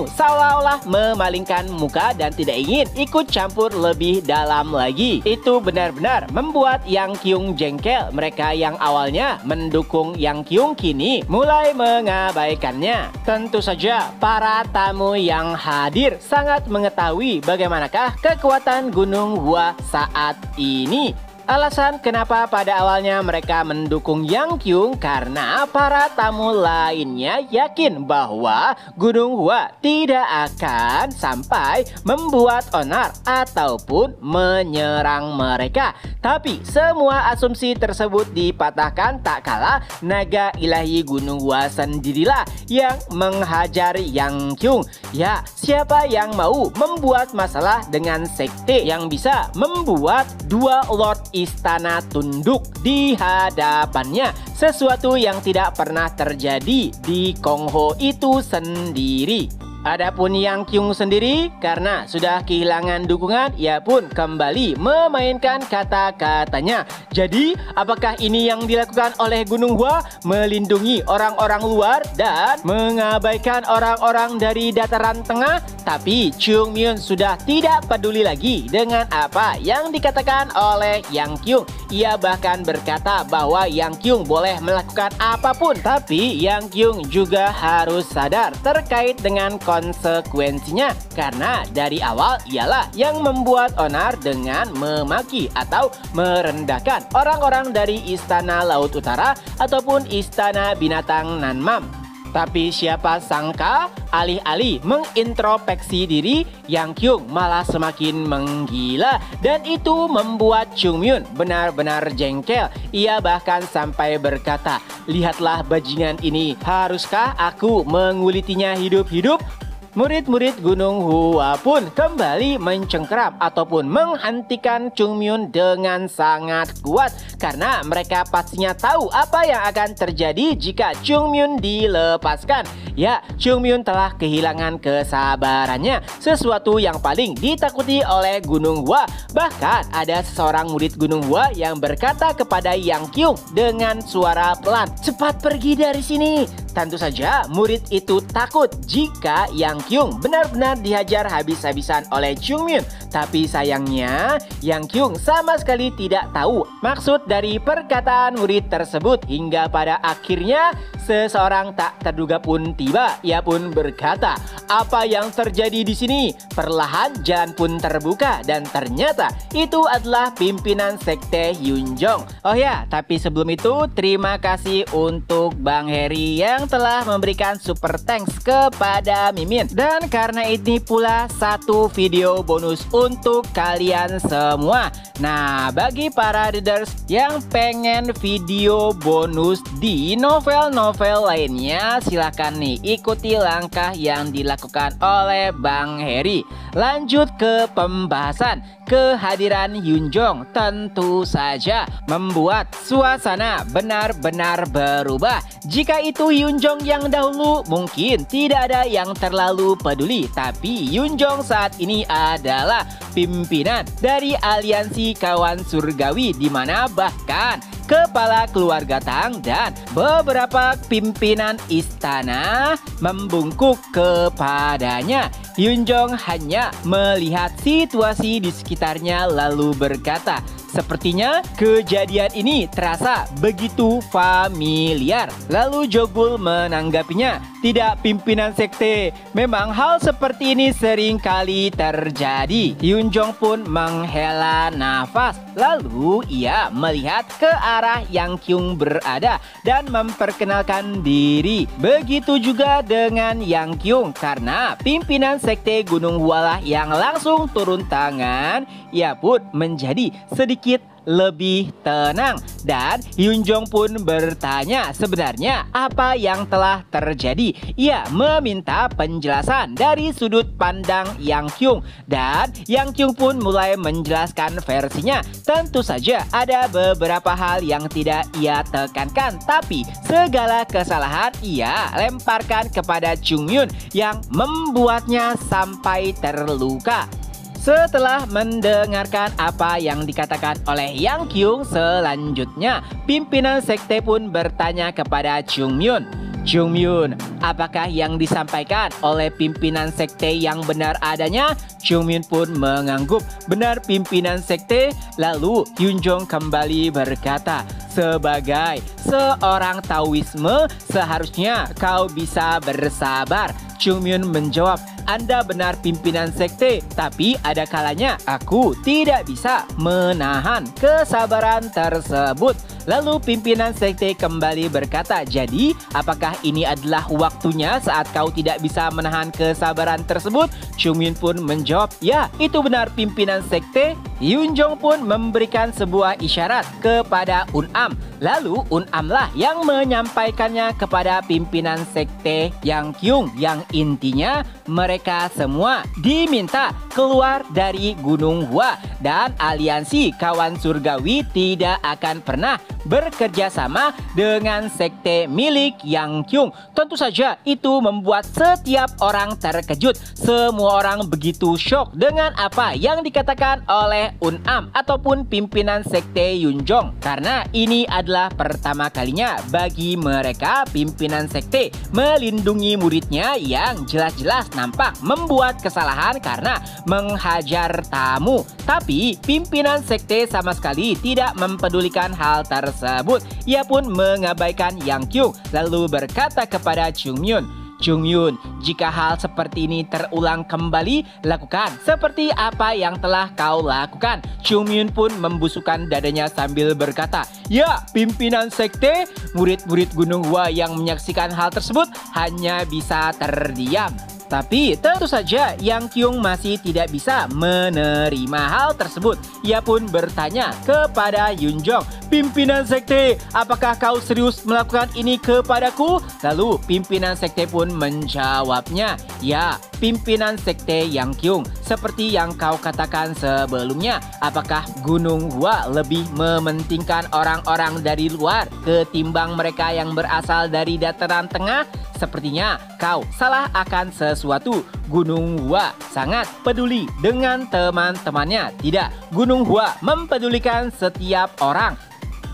Speaker 1: seolah-olah memalingkan muka dan tidak ingin ikut campur lebih dalam lagi. Itu benar-benar membuat Yang Kyung jengkel. Mereka yang awalnya mendukung Yang Kyung kini mulai mengabaikannya. Tentu saja para tamu yang hadir sangat mengetahui bagaimanakah kekuatan Gunung Hua saat ini. Alasan kenapa pada awalnya mereka mendukung Yang Kyung karena para tamu lainnya yakin bahwa Gunung Hua tidak akan sampai membuat onar ataupun menyerang mereka. Tapi semua asumsi tersebut dipatahkan tak kalah naga ilahi Gunung Hua sendirilah yang menghajar Yang Kyung. Ya, siapa yang mau membuat masalah dengan sekte yang bisa membuat dua Lord Istana tunduk di hadapannya? Sesuatu yang tidak pernah terjadi di Kongho itu sendiri. Adapun Yang Kyung sendiri, karena sudah kehilangan dukungan, ia pun kembali memainkan kata-katanya. Jadi, apakah ini yang dilakukan oleh Gunung Hua? Melindungi orang-orang luar dan mengabaikan orang-orang dari dataran tengah? Tapi Chungmyun sudah tidak peduli lagi dengan apa yang dikatakan oleh Yang Kyung. Ia bahkan berkata bahwa Yang Kyung boleh melakukan apapun, tapi Yang Kyung juga harus sadar terkait dengan konsekuensinya, karena dari awal ialah yang membuat onar dengan memaki atau merendahkan orang-orang dari Istana Laut Utara ataupun Istana Binatang Nanmam. Tapi siapa sangka alih-alih mengintrospeksi diri, Yang Kyung malah semakin menggila dan itu membuat Chungmyun benar-benar jengkel. Ia bahkan sampai berkata, lihatlah bajingan ini, haruskah aku mengulitinya hidup-hidup? Murid-murid Gunung Hua pun kembali mencengkeram ataupun menghentikan Chungmyun dengan sangat kuat karena mereka pastinya tahu apa yang akan terjadi jika Chungmyun dilepaskan. Ya, Chungmyun telah kehilangan kesabarannya, sesuatu yang paling ditakuti oleh Gunung Hua. Bahkan ada seorang murid Gunung Hua yang berkata kepada Yang Kyung dengan suara pelan, "Cepat pergi dari sini." Tentu saja murid itu takut jika Yang Kyung benar-benar dihajar habis-habisan oleh Chungmyun. Tapi sayangnya Yang Kyung sama sekali tidak tahu maksud dari perkataan murid tersebut. Hingga pada akhirnya seseorang tak terduga pun tiba. Ia pun berkata, apa yang terjadi di sini? Perlahan jalan pun terbuka dan ternyata itu adalah pimpinan sekte Hyunjong. Oh ya, tapi sebelum itu terima kasih untuk Bang Heri yang telah memberikan super thanks kepada Mimin. Dan karena ini pula satu video bonus untuk kalian semua. Nah, bagi para readers yang pengen video bonus di novel-novel lainnya, silahkan nih ikuti langkah yang dilakukan oleh Bang Heri. Lanjut ke pembahasan. Kehadiran Hyunjong tentu saja membuat suasana benar-benar berubah. Jika itu Hyunjong yang dahulu, mungkin tidak ada yang terlalu peduli. Tapi Hyunjong saat ini adalah pimpinan dari aliansi kawan surgawi, di mana bahkan kepala keluarga Tang dan beberapa pimpinan istana membungkuk kepadanya. Hyunjong hanya melihat situasi di sekitarnya lalu berkata, Sepertinya kejadian ini terasa begitu familiar. Lalu Jogul menanggapinya, tidak pimpinan sekte, memang hal seperti ini sering kali terjadi. Hyunjong pun menghela nafas. Lalu ia melihat ke arah Yang Kyung berada dan memperkenalkan diri. Begitu juga dengan Yang Kyung, karena pimpinan sekte Gunung Hua yang langsung turun tangan, ia pun menjadi sedikit lebih tenang. Dan Hyunjong pun bertanya sebenarnya apa yang telah terjadi. Ia meminta penjelasan dari sudut pandang Yang Kyung, dan Yang Kyung pun mulai menjelaskan versinya. Tentu saja ada beberapa hal yang tidak ia tekankan, tapi segala kesalahan ia lemparkan kepada Chung Myun yang membuatnya sampai terluka. Setelah mendengarkan apa yang dikatakan oleh Yang Kyung, selanjutnya pimpinan sekte pun bertanya kepada Chung Myun. Chung Myun, apakah yang disampaikan oleh pimpinan sekte yang benar adanya? Chung Myun pun mengangguk, benar pimpinan sekte. Lalu Hyunjong kembali berkata, sebagai seorang Taoisme seharusnya kau bisa bersabar. Chung Myun menjawab, Anda benar pimpinan sekte, tapi ada kalanya aku tidak bisa menahan kesabaran tersebut. Lalu pimpinan sekte kembali berkata, jadi apakah ini adalah waktunya saat kau tidak bisa menahan kesabaran tersebut? Chung Myun pun menjawab, ya itu benar pimpinan sekte. Hyunjong pun memberikan sebuah isyarat kepada Unam. Lalu Unamlah yang menyampaikannya kepada pimpinan sekte Yang Kyung, yang intinya mereka semua diminta keluar dari Gunung Hua, dan aliansi kawan surgawi tidak akan pernah bekerja sama dengan sekte milik Yang Kyung. Tentu saja itu membuat setiap orang terkejut. Semua orang begitu syok dengan apa yang dikatakan oleh Unam ataupun pimpinan sekte Hyunjong, karena ini adalah pertama kalinya bagi mereka pimpinan sekte melindungi muridnya yang jelas-jelas nampak membuat kesalahan karena menghajar tamu. Tapi pimpinan sekte sama sekali tidak mempedulikan hal tersebut. Ia pun mengabaikan Yang Kyung, lalu berkata kepada Chung Myun, Chung Myun, jika hal seperti ini terulang kembali, lakukan seperti apa yang telah kau lakukan. Chung Myun pun membusukkan dadanya sambil berkata, ya pimpinan sekte, murid-murid Gunung Hua yang menyaksikan hal tersebut hanya bisa terdiam. Tapi tentu saja Yang Kyung masih tidak bisa menerima hal tersebut. Ia pun bertanya kepada Hyunjong, pimpinan sekte, apakah kau serius melakukan ini kepadaku? Lalu pimpinan sekte pun menjawabnya, ya pimpinan sekte Yang Kyung, seperti yang kau katakan sebelumnya, apakah Gunung Hua lebih mementingkan orang-orang dari luar ketimbang mereka yang berasal dari dataran tengah? Sepertinya kau salah akan sesuatu. Gunung Hua sangat peduli dengan teman-temannya. Tidak, Gunung Hua mempedulikan setiap orang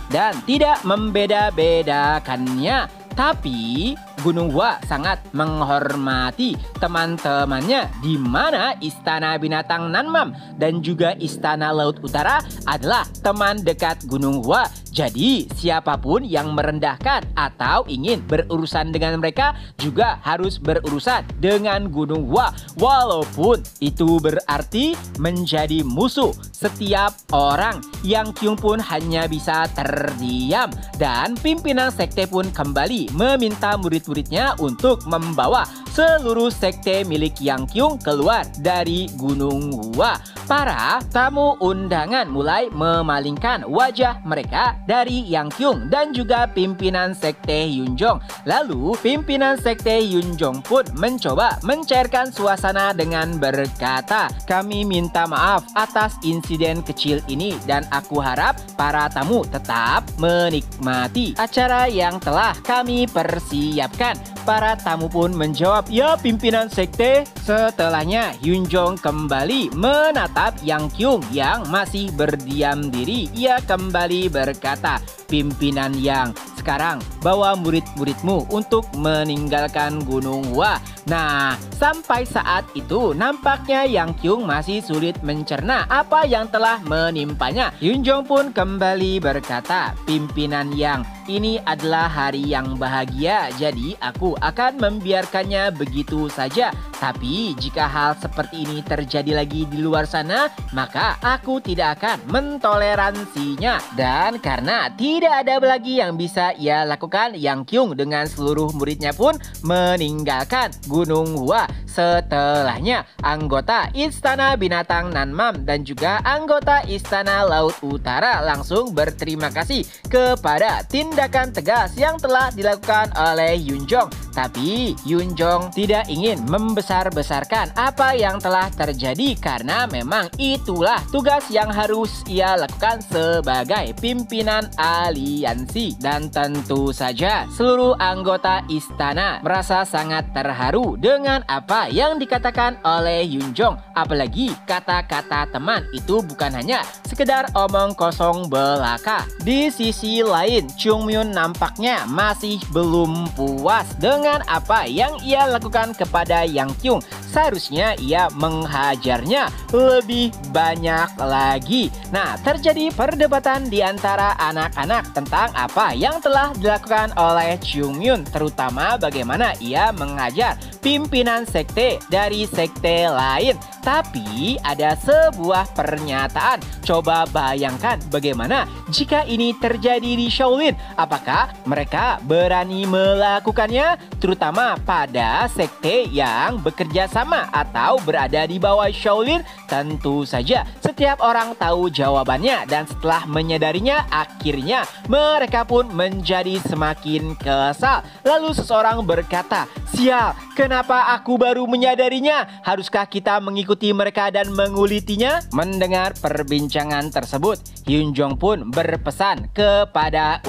Speaker 1: dan tidak membeda-bedakannya. Tapi Gunung Hua sangat menghormati teman-temannya, di mana Istana Binatang Nanmam dan juga Istana Laut Utara adalah teman dekat Gunung Hua. Jadi siapapun yang merendahkan atau ingin berurusan dengan mereka juga harus berurusan dengan Gunung Hua, walaupun itu berarti menjadi musuh setiap orang. Yang Kyung pun hanya bisa terdiam, dan pimpinan sekte pun kembali meminta murid-muridnya untuk membawa seluruh sekte milik Yang Kyung keluar dari Gunung Hua. Para tamu undangan mulai memalingkan wajah mereka dari Yang Kyung dan juga pimpinan sekte Hyunjong. Lalu pimpinan sekte Hyunjong pun mencoba mencairkan suasana dengan berkata, kami minta maaf atas insiden kecil ini dan aku harap para tamu tetap menikmati acara yang telah kami persiapkan. Para tamu pun menjawab, ya pimpinan sekte. Setelahnya Hyunjong kembali menatap Yang Kyung yang masih berdiam diri. Ia kembali berkata, pimpinan Yang, sekarang bawa murid-muridmu untuk meninggalkan Gunung Hua. Nah, Sampai saat itu nampaknya Yang Kyung masih sulit mencerna apa yang telah menimpanya. Hyun Jong pun kembali berkata, "Pimpinan Yang, ini adalah hari yang bahagia, jadi aku akan membiarkannya begitu saja. Tapi jika hal seperti ini terjadi lagi di luar sana, maka aku tidak akan mentoleransinya." Dan karena tidak ada lagi yang bisa ia lakukan, Yang Kyung dengan seluruh muridnya pun meninggalkan Gunung Hua. Setelahnya, anggota Istana Binatang Nanmam dan juga anggota Istana Laut Utara langsung berterima kasih kepada tindakan tegas yang telah dilakukan oleh Hyun Jong. Tapi Hyun Jong tidak ingin membesar-besarkan apa yang telah terjadi karena memang itulah tugas yang harus ia lakukan sebagai pimpinan aliansi. Dan tentu saja seluruh anggota istana merasa sangat terharu dengan apa yang dikatakan oleh Hyun Jong. Apalagi kata-kata teman itu bukan hanya sekedar omong kosong belaka. Di sisi lain, Chung Myun nampaknya masih belum puas dengan apa yang ia lakukan kepada Yang Kyung. Seharusnya ia menghajarnya lebih banyak lagi. Nah, terjadi perdebatan di antara anak-anak tentang apa yang telah dilakukan oleh Chung Myun, terutama bagaimana ia mengajar pimpinan sekte dari sekte lain. Tapi ada sebuah pernyataan. Coba bayangkan bagaimana jika ini terjadi di Shaolin. Apakah mereka berani melakukannya? Terutama pada sekte yang bekerja sama atau berada di bawah Shaolin? Tentu saja setiap orang tahu jawabannya, dan setelah menyadarinya akhirnya mereka pun menjadi semakin kesal. Lalu seseorang berkata, "Sial, kenapa aku baru menyadarinya? Haruskah kita mengikuti mereka dan mengulitinya?" Mendengar perbincangan tersebut, Hyun Jong pun berpesan kepada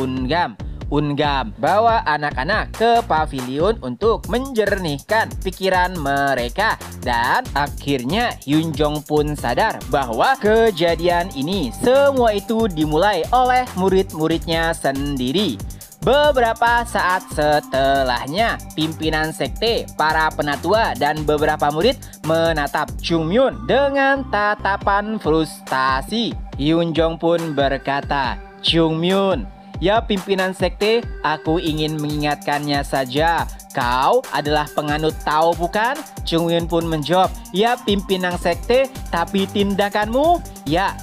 Speaker 1: Ungam, bawa anak-anak ke pavilion untuk menjernihkan pikiran mereka. Dan akhirnya Hyun Jong pun sadar bahwa kejadian ini semua itu dimulai oleh murid-muridnya sendiri. Beberapa saat setelahnya, pimpinan sekte, para penatua, dan beberapa murid menatap Chung Myun dengan tatapan frustasi. Hyun Jong pun berkata, "Chung Myun, ya pimpinan sekte, aku ingin mengingatkannya saja. Kau adalah penganut Tao bukan?" Chung Myun pun menjawab, "Ya pimpinan sekte, tapi tindakanmu?" Ya,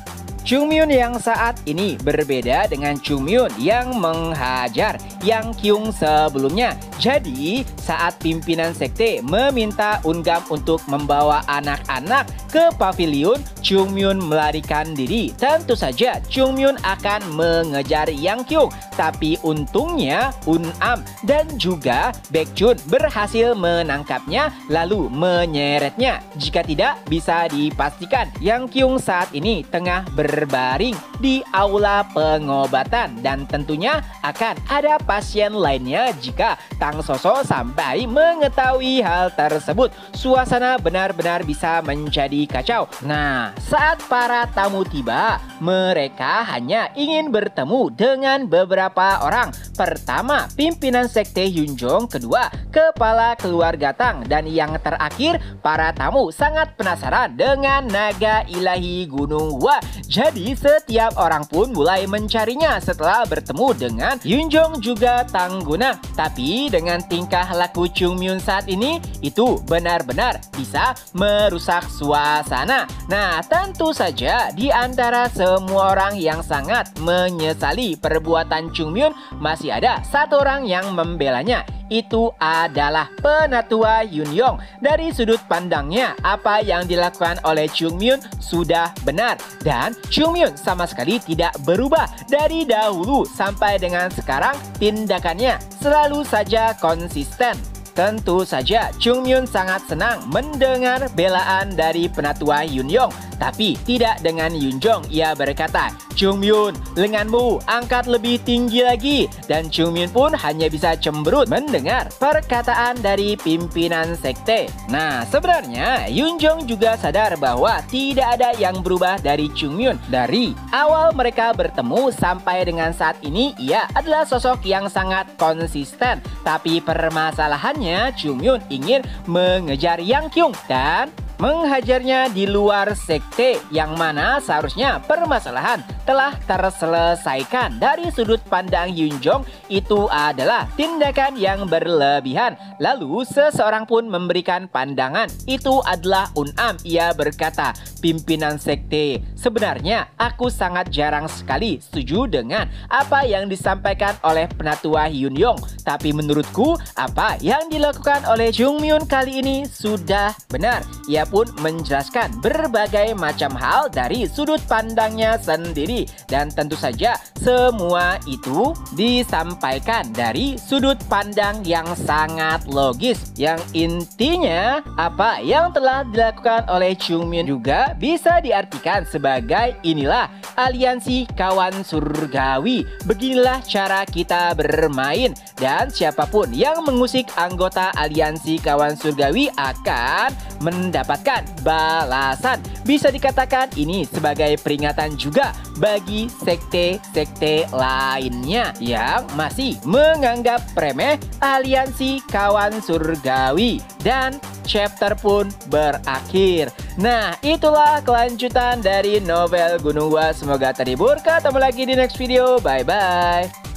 Speaker 1: Chung Myun yang saat ini berbeda dengan Chung Myun yang menghajar Yang Kyung sebelumnya. Jadi saat pimpinan sekte meminta Ungam untuk membawa anak-anak ke pavilion, Chung Myun melarikan diri. Tentu saja Chung Myun akan mengejar Yang Kyung. Tapi untungnya Unam dan juga Baekjun berhasil menangkapnya lalu menyeretnya. Jika tidak, bisa dipastikan Yang Kyung saat ini tengah berbaring di aula pengobatan, dan tentunya akan ada pasien lainnya jika Tang Soso sampai mengetahui hal tersebut. Suasana benar-benar bisa menjadi kacau. Nah, saat para tamu tiba, mereka hanya ingin bertemu dengan beberapa orang. Pertama, pimpinan sekte Hyun Jong, kedua, kepala keluarga Tang, dan yang terakhir, para tamu sangat penasaran dengan naga ilahi Gunung Hua. Jadi setiap orang pun mulai mencarinya setelah bertemu dengan Hyun Jong juga Tang Guna. Tapi dengan tingkah laku Chung Myun saat ini, itu benar-benar bisa merusak suasana. Nah, tentu saja di antara semua orang yang sangat menyesali perbuatan Chung Myun, masih ada satu orang yang membelanya. Itu adalah penatua Hyun Yong. Dari sudut pandangnya, apa yang dilakukan oleh Chung Myun sudah benar. Dan Chung Myun sama sekali tidak berubah dari dahulu sampai dengan sekarang. Tindakannya selalu saja konsisten. Tentu saja Chung Myun sangat senang mendengar belaan dari penatua Hyun Yong. tapi tidak dengan Yunjong. Ia berkata, "Chungmyun, lenganmu angkat lebih tinggi lagi." Dan Chungmyun pun hanya bisa cemberut mendengar perkataan dari pimpinan sekte. Nah, sebenarnya Yunjong juga sadar bahwa tidak ada yang berubah dari Chungmyun. Dari awal mereka bertemu sampai dengan saat ini, ia adalah sosok yang sangat konsisten. Tapi permasalahannya, Chungmyun ingin mengejar Yang Kyung dan menghajarnya di luar sekte, yang mana seharusnya permasalahan telah terselesaikan. Dari sudut pandang Yunjong, itu adalah tindakan yang berlebihan. Lalu seseorang pun memberikan pandangan, itu adalah Unam. Ia berkata, "Pimpinan sekte, sebenarnya aku sangat jarang sekali setuju dengan apa yang disampaikan oleh penatua Yunyong. Tapi menurutku, apa yang dilakukan oleh Chungmyun kali ini sudah benar." Ia pun menjelaskan berbagai macam hal dari sudut pandangnya sendiri, dan tentu saja semua itu disampaikan dari sudut pandang yang sangat logis, yang intinya apa yang telah dilakukan oleh Chungmyun juga bisa diartikan sebagai inilah aliansi kawan surgawi. Beginilah cara kita bermain, dan siapapun yang mengusik anggota aliansi kawan surgawi akan mendapatkan balasan. Bisa dikatakan ini sebagai peringatan juga bagi sekte-sekte lainnya yang masih menganggap remeh aliansi kawan surgawi. Dan chapter pun berakhir. Nah, itulah kelanjutan dari novel Gunung Wa. Semoga terhibur. Ketemu lagi di next video. Bye-bye.